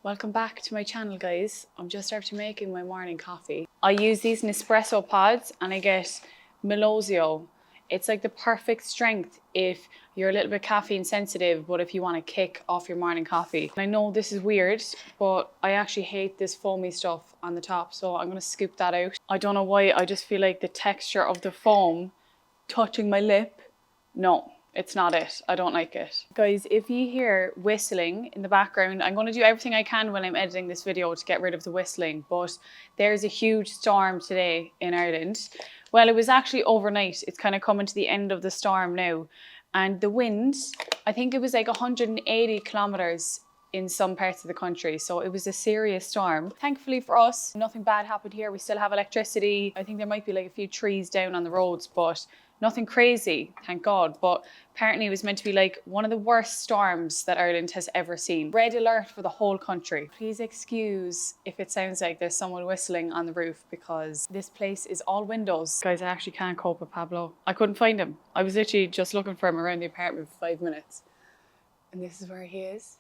Welcome back to my channel, guys. I'm just after making my morning coffee. I use these Nespresso pods and I get Melosio. It's like the perfect strength if you're a little bit caffeine sensitive, but if you want to kick off your morning coffee. I know this is weird, but I actually hate this foamy stuff on the top, so I'm going to scoop that out. I don't know why, I just feel like the texture of the foam touching my lip, no. It's not it. I don't like it. Guys, if you hear whistling in the background, I'm going to do everything I can when I'm editing this video to get rid of the whistling, but there's a huge storm today in Ireland. Well, it was actually overnight. It's kind of coming to the end of the storm now. And the wind, I think it was like 180 kilometers in some parts of the country. So it was a serious storm. Thankfully for us, nothing bad happened here. We still have electricity. I think there might be like a few trees down on the roads, but nothing crazy, thank God. But apparently it was meant to be like one of the worst storms that Ireland has ever seen. Red alert for the whole country. Please excuse if it sounds like there's someone whistling on the roof because this place is all windows. Guys, I actually can't cope with Pablo. I couldn't find him. I was literally just looking for him around the apartment for 5 minutes. And this is where he is.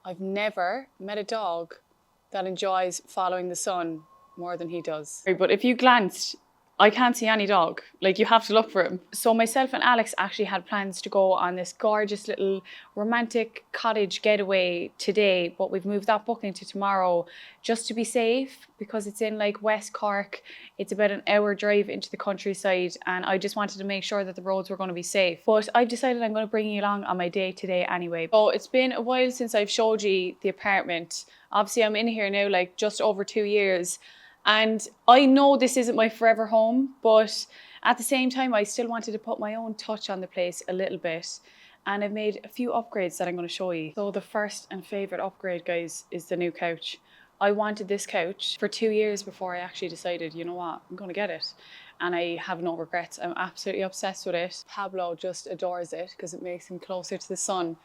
I've never met a dog that enjoys following the sun more than he does. But if you glanced, I can't see any dog. Like, you have to look for him. So myself and Alex actually had plans to go on this gorgeous little romantic cottage getaway today, but we've moved that booking to tomorrow just to be safe because it's in like West Cork. It's about an hour drive into the countryside and I just wanted to make sure that the roads were going to be safe. But I've decided I'm going to bring you along on my day today anyway. So it's been a while since I've showed you the apartment. Obviously I'm in here now like just over 2 years. And I know this isn't my forever home, but at the same time, I still wanted to put my own touch on the place a little bit. And I've made a few upgrades that I'm going to show you. So the first and favorite upgrade, guys, is the new couch. I wanted this couch for 2 years before I actually decided, you know what, I'm going to get it. And I have no regrets. I'm absolutely obsessed with it. Pablo just adores it because it makes him closer to the sun.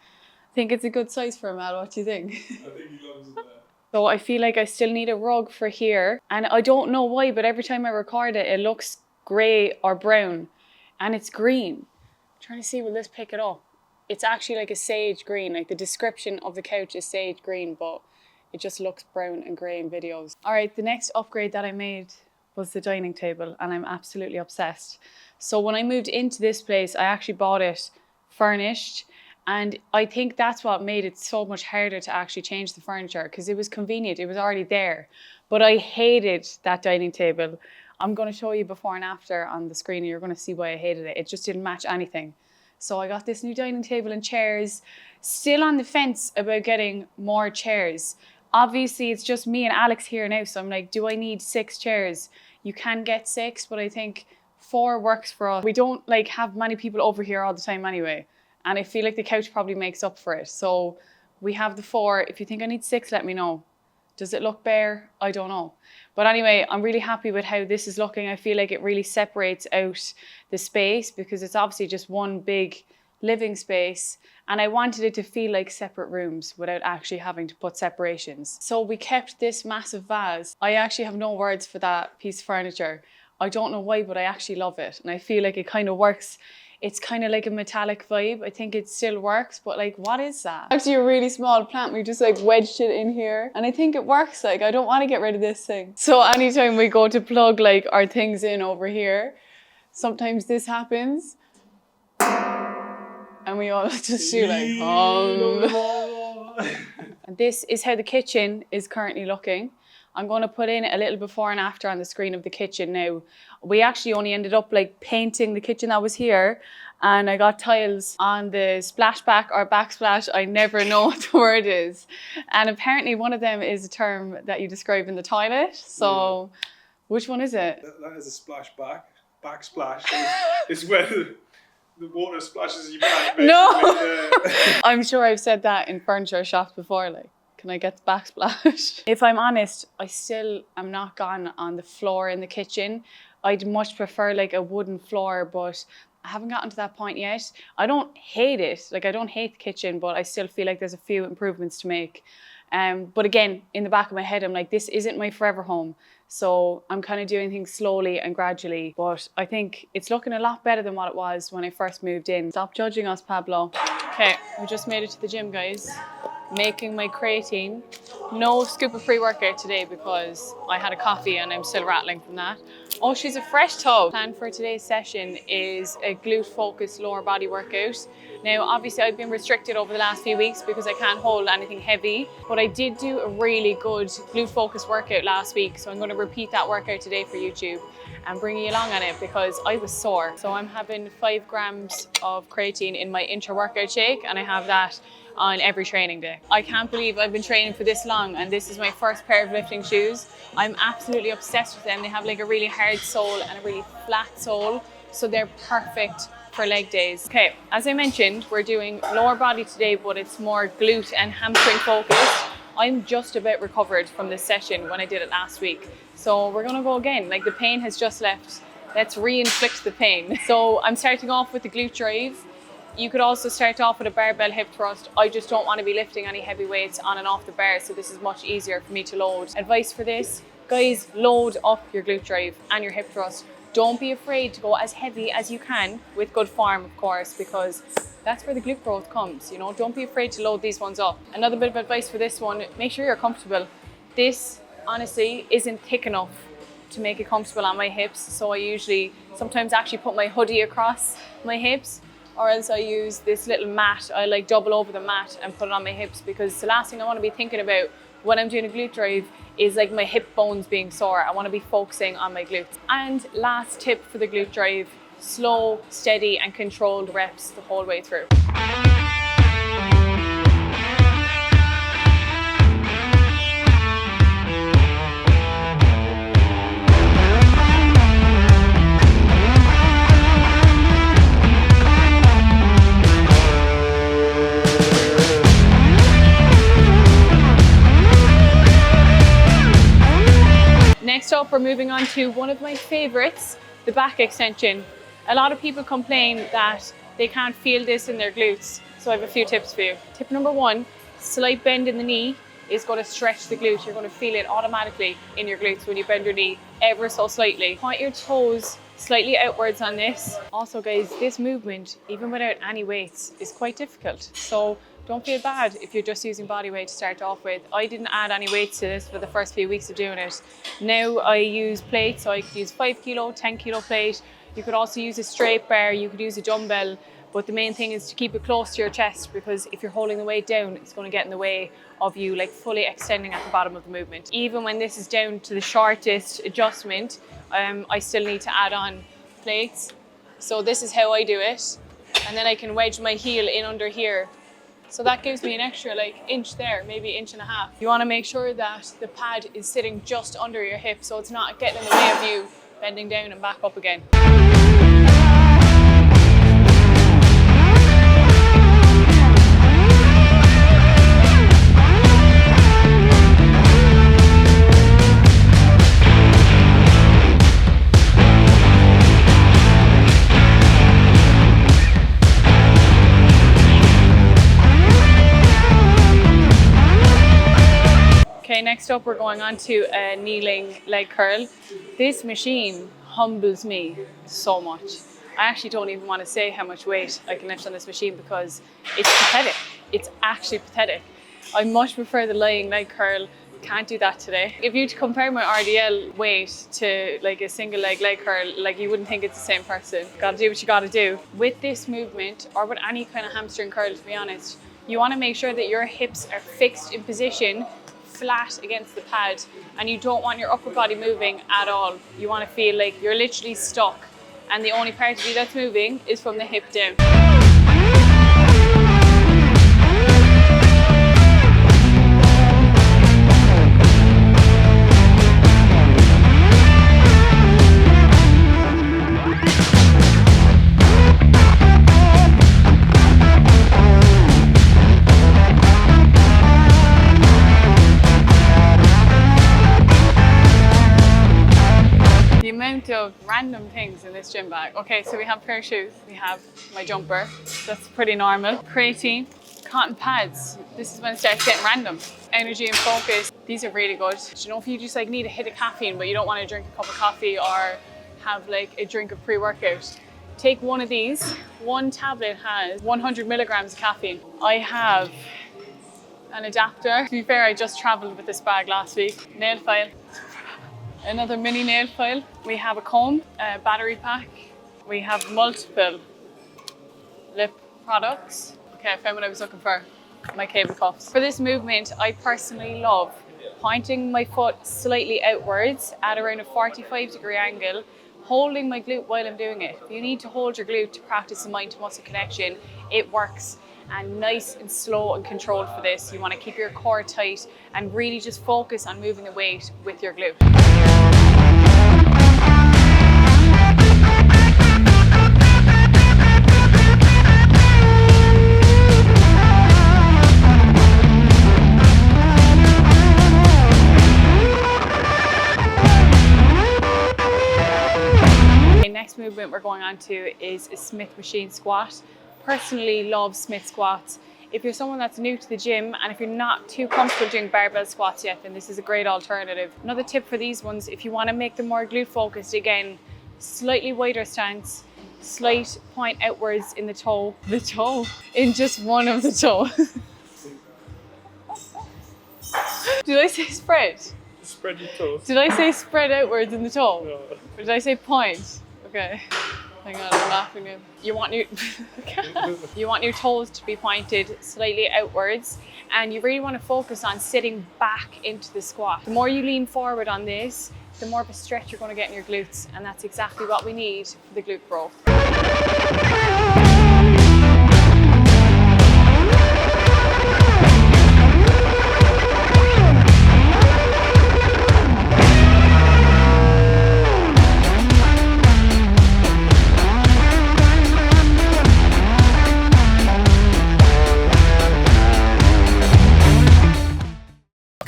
I think it's a good size for him, Al. What do you think? I think he loves it there. So I feel like I still need a rug for here. And I don't know why, but every time I record it, it looks grey or brown. And it's green. I'm trying to see, will this pick it up? It's actually like a sage green. Like the description of the couch is sage green, but it just looks brown and grey in videos. All right, the next upgrade that I made was the dining table. And I'm absolutely obsessed. So when I moved into this place, I actually bought it furnished. And I think that's what made it so much harder to actually change the furniture because it was convenient, it was already there. But I hated that dining table. I'm going to show you before and after on the screen and you're going to see why I hated it. It just didn't match anything. So I got this new dining table and chairs. Still on the fence about getting more chairs. Obviously, it's just me and Alex here now. So I'm like, do I need 6 chairs? You can get 6, but I think 4 works for us. We don't like have many people over here all the time anyway. And I feel like the couch probably makes up for it. So we have the 4. If you think I need 6, let me know. Does it look bare? I don't know. But anyway, I'm really happy with how this is looking. I feel like it really separates out the space because it's obviously just one big living space. And I wanted it to feel like separate rooms without actually having to put separations. So we kept this massive vase. I actually have no words for that piece of furniture. I don't know why, but I actually love it. And I feel like it kind of works. It's kind of like a metallic vibe. I think it still works, but like, what is that? Actually a really small plant. We just like wedged it in here. And I think it works. Like, I don't want to get rid of this thing. So anytime we go to plug like our things in over here, sometimes this happens. And we all just do like, And this is how the kitchen is currently looking. I'm going to put in a little before and after on the screen of the kitchen now. We actually only ended up like painting the kitchen that was here and I got tiles on the splashback or backsplash. I never know what the word is. And apparently one of them is a term that you describe in the toilet. So which one is it? That is a splashback. Backsplash is where the water splashes you back. No! I'm sure I've said that in furniture shops before, like. Can I get the backsplash? If I'm honest, I still am not gone on the floor in the kitchen. I'd much prefer like a wooden floor, but I haven't gotten to that point yet. I don't hate it. Like I don't hate the kitchen, but I still feel like there's a few improvements to make. But again, in the back of my head, I'm like, this isn't my forever home. So I'm kind of doing things slowly and gradually, but I think it's looking a lot better than what it was when I first moved in. Stop judging us, Pablo. Okay, we just made it to the gym, guys. making my creatine. No scoop of pre-workout today because I had a coffee and I'm still rattling from that. Oh, she's a fresh tub. Plan for today's session is a glute focused lower body workout. Now, obviously I've been restricted over the last few weeks because I can't hold anything heavy, but I did do a really good glute focused workout last week. So I'm going to repeat that workout today for YouTube and bring you along on it because I was sore. So I'm having 5 grams of creatine in my intra-workout shake, and I have that on every training day. I can't believe I've been training for this long and this is my first pair of lifting shoes. I'm absolutely obsessed with them. They have like a really hard sole and a really flat sole, so they're perfect for leg days. Okay, as I mentioned, we're doing lower body today, but it's more glute and hamstring focused. I'm just about recovered from this session when I did it last week. So we're gonna go again. Like, the pain has just left. Let's re-inflict the pain. So I'm starting off with the glute drive. You could also start off with a barbell hip thrust. I just don't want to be lifting any heavy weights on and off the bar, so this is much easier for me to load. Advice for this, guys, load up your glute drive and your hip thrust. Don't be afraid to go as heavy as you can with good form, of course, because that's where the glute growth comes. You know, don't be afraid to load these ones up. Another bit of advice for this one, make sure you're comfortable. This honestly isn't thick enough to make it comfortable on my hips, so I usually sometimes actually put my hoodie across my hips, or else I use this little mat. I like double over the mat and put it on my hips, because the last thing I want to be thinking about when I'm doing a glute drive is like my hip bones being sore. I want to be focusing on my glutes. And last tip for the glute drive, slow, steady and controlled reps the whole way through. Next up, we're moving on to one of my favorites, the back extension. A lot of people complain that they can't feel this in their glutes, so I have a few tips for you. Tip number 1, slight bend in the knee is going to stretch the glute. You're going to feel it automatically in your glutes when you bend your knee ever so slightly. Point your toes slightly outwards on this. Also, guys, this movement, even without any weights, is quite difficult. So don't feel bad if you're just using body weight to start off with. I didn't add any weights to this for the first few weeks of doing it. Now I use plates, so I could use 5 kilo, 10 kilo plate. You could also use a straight bar, you could use a dumbbell, but the main thing is to keep it close to your chest, because if you're holding the weight down, it's going to get in the way of you like fully extending at the bottom of the movement. Even when this is down to the shortest adjustment, I still need to add on plates. So this is how I do it. And then I can wedge my heel in under here. So that gives me an extra like inch there, maybe inch and a half. You want to make sure that the pad is sitting just under your hip, so it's not getting in the way of you bending down and back up again. Okay, next up we're going on to a kneeling leg curl. This machine humbles me so much. I actually don't even want to say how much weight I can lift on this machine because it's pathetic. It's actually pathetic. I much prefer the lying leg curl. Can't do that today. If you compare my RDL weight to like a single leg curl, like you wouldn't think it's the same person. Gotta do what you gotta do. With this movement, or with any kind of hamstring curl, to be honest, you want to make sure that your hips are fixed in position, flat against the pad, and you don't want your upper body moving at all. You want to feel like you're literally stuck, and the only part of you that's moving is from the hip down. Of random things in this gym bag. Okay, so we have a pair of shoes, we have my jumper, that's pretty normal, creatine, cotton pads. This is when it starts getting random. Energy and focus, these are really good. Do you know, if you just like need a hit of caffeine but you don't want to drink a cup of coffee or have like a drink of pre-workout, take one of these. One tablet has 100 milligrams of caffeine. I have an adapter. To be fair, I just travelled with this bag last week. Nail file. Another mini nail file. We have a comb, a battery pack. We have multiple lip products. Okay, I found what I was looking for. My cable cuffs. For this movement, I personally love pointing my foot slightly outwards at around a 45-degree angle, holding my glute while I'm doing it. If you need to hold your glute to practice the mind to muscle connection, it works. And nice and slow and controlled for this. You want to keep your core tight and really just focus on moving the weight with your glute. Next movement we're going on to is a Smith machine squat. Personally love Smith squats. If you're someone that's new to the gym and if you're not too comfortable doing barbell squats yet, then this is a great alternative. Another tip for these ones, if you want to make them more glute focused, again, slightly wider stance, slight point outwards in the toe, in just one of the toe. Did I say spread? Spread your toes. Did I say spread outwards in the toe? No. Or did I say point? Okay. Hang on, I'm laughing now. You want your toes to be pointed slightly outwards, and you really want to focus on sitting back into the squat. The more you lean forward on this, the more of a stretch you're going to get in your glutes, and that's exactly what we need for the glute growth.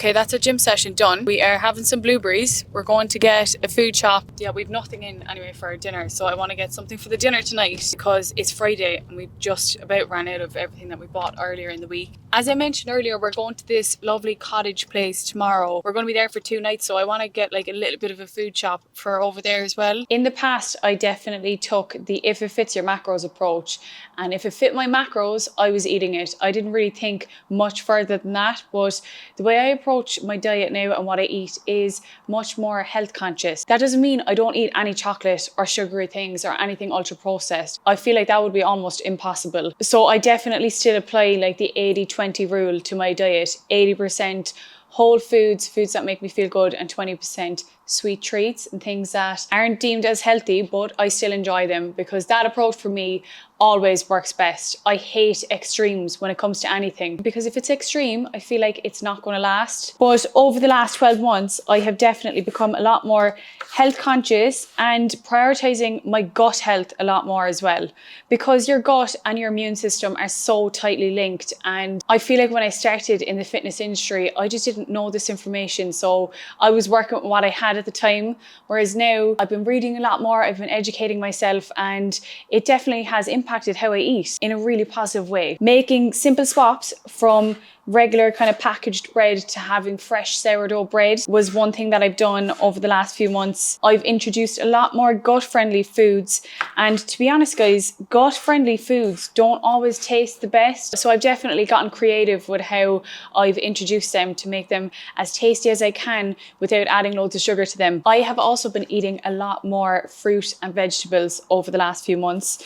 Okay, that's our gym session done. We are having some blueberries. We're going to get a food shop. Yeah, we've nothing in anyway for our dinner, so I want to get something for the dinner tonight because it's Friday and we've just about ran out of everything that we bought earlier in the week. As I mentioned earlier, we're going to this lovely cottage place tomorrow. We're going to be there for 2 nights, so I want to get like a little bit of a food shop for over there as well. In the past, I definitely took the if it fits your macros approach, and if it fit my macros, I was eating it. I didn't really think much further than that, but the way I approach my diet now and what I eat is much more health conscious. That doesn't mean I don't eat any chocolate or sugary things or anything ultra processed. I feel like that would be almost impossible. So I definitely still apply like the 80-20 rule to my diet. 80% whole foods, foods that make me feel good, and 20% sweet treats and things that aren't deemed as healthy, but I still enjoy them, because that approach for me always works best. I hate extremes when it comes to anything, because if it's extreme, I feel like it's not going to last. But over the last 12 months, I have definitely become a lot more health conscious and prioritizing my gut health a lot more as well, because your gut and your immune system are so tightly linked. And I feel like when I started in the fitness industry, I just didn't know this information. So I was working with what I had at the time, whereas now I've been reading a lot more, I've been educating myself, and it definitely has impacted how I eat in a really positive way. Making simple swaps from regular kind of packaged bread to having fresh sourdough bread was one thing that I've done over the last few months. I've introduced a lot more gut-friendly foods, and to be honest guys, gut-friendly foods don't always taste the best, so I've definitely gotten creative with how I've introduced them to make them as tasty as I can without adding loads of sugar to them. I have also been eating a lot more fruit and vegetables over the last few months,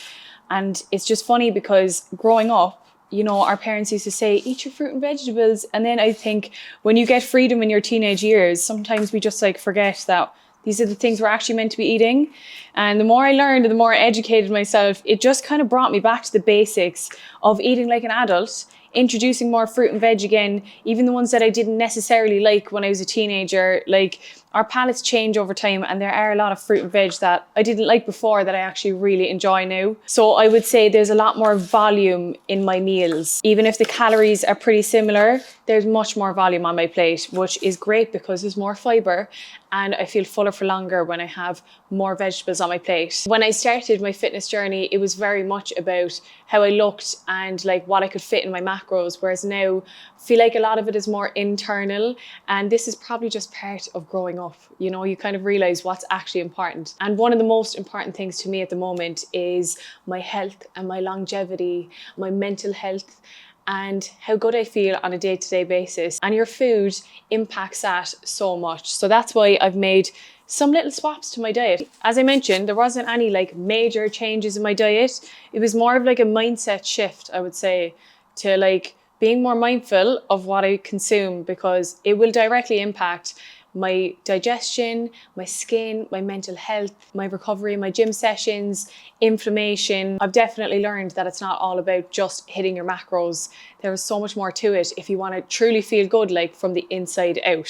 and it's just funny because growing up, you know, our parents used to say, eat your fruit and vegetables. And then I think when you get freedom in your teenage years, sometimes we just like forget that these are the things we're actually meant to be eating. And the more I learned and the more I educated myself, it just kind of brought me back to the basics of eating like an adult, introducing more fruit and veg again, even the ones that I didn't necessarily like when I was a teenager. Like, our palates change over time, and there are a lot of fruit and veg that I didn't like before that I actually really enjoy now. So I would say there's a lot more volume in my meals. Even if the calories are pretty similar, there's much more volume on my plate, which is great because there's more fiber and I feel fuller for longer when I have more vegetables on my plate. When I started my fitness journey, it was very much about how I looked and like what I could fit in my macros, whereas now I feel like a lot of it is more internal, and this is probably just part of growing up. You know, you kind of realize what's actually important. And one of the most important things to me at the moment is my health and my longevity, my mental health. and how good I feel on a day-to-day basis. And your food impacts that so much. So that's why I've made some little swaps to my diet. As I mentioned, there wasn't any like major changes in my diet. It was more of like a mindset shift, I would say, to like being more mindful of what I consume, because it will directly impact my digestion, my skin, my mental health, my recovery, my gym sessions, inflammation. I've definitely learned that it's not all about just hitting your macros. There is so much more to it if you want to truly feel good, like from the inside out.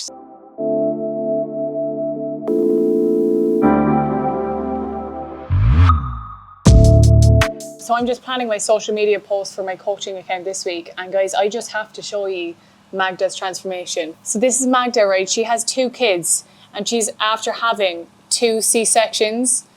So I'm just planning my social media posts for my coaching account this week. And guys, I just have to show you Magda's transformation. So this is Magda, right? She has 2 kids and she's after having 2 C-sections.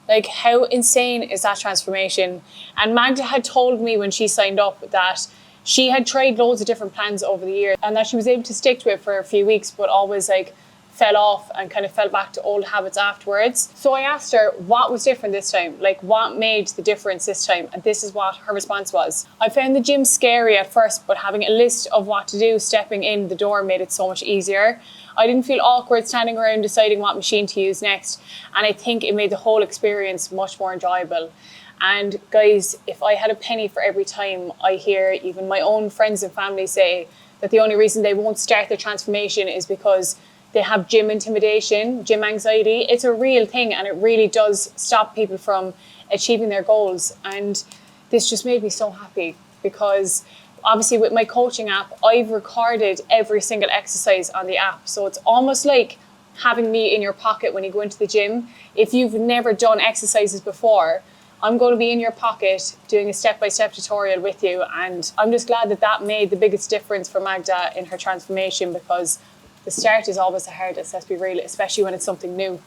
Like, how insane is that transformation? And Magda had told me when she signed up that she had tried loads of different plans over the years and that she was able to stick to it for a few weeks, but always like fell off and kind of fell back to old habits afterwards. So I asked her what was different this time, like what made the difference this time, and this is what her response was. I found the gym scary at first, but having a list of what to do stepping in the door made it so much easier. I didn't feel awkward standing around deciding what machine to use next, and I think it made the whole experience much more enjoyable. And guys, if I had a penny for every time I hear even my own friends and family say that the only reason they won't start their transformation is because they have gym intimidation, gym anxiety, it's a real thing and it really does stop people from achieving their goals. And this just made me so happy because obviously with my coaching app, I've recorded every single exercise on the app. So it's almost like having me in your pocket when you go into the gym. If you've never done exercises before, I'm going to be in your pocket doing a step-by-step tutorial with you. And I'm just glad that that made the biggest difference for Magda in her transformation, because the start is always the hardest, let's be real, especially when it's something new.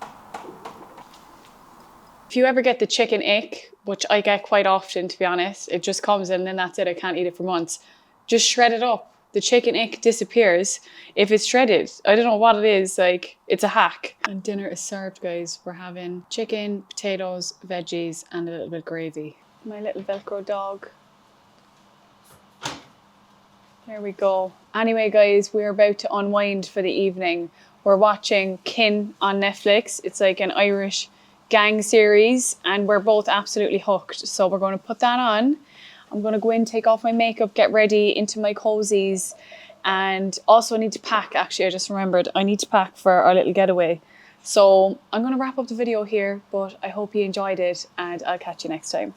If you ever get the chicken ick, which I get quite often to be honest, it just comes and then that's it, I can't eat it for months. Just shred it up. The chicken ick disappears if it's shredded. I don't know what it is, like it's a hack. And dinner is served, guys. We're having chicken, potatoes, veggies, and a little bit of gravy. My little Velcro dog. There we go. Anyway, guys, we're about to unwind for the evening. We're watching Kin on Netflix. It's like an Irish gang series and we're both absolutely hooked. So we're going to put that on. I'm going to go in, take off my makeup, get ready into my cozies, and also I need to pack. Actually, I just remembered I need to pack for our little getaway. So I'm going to wrap up the video here, but I hope you enjoyed it and I'll catch you next time.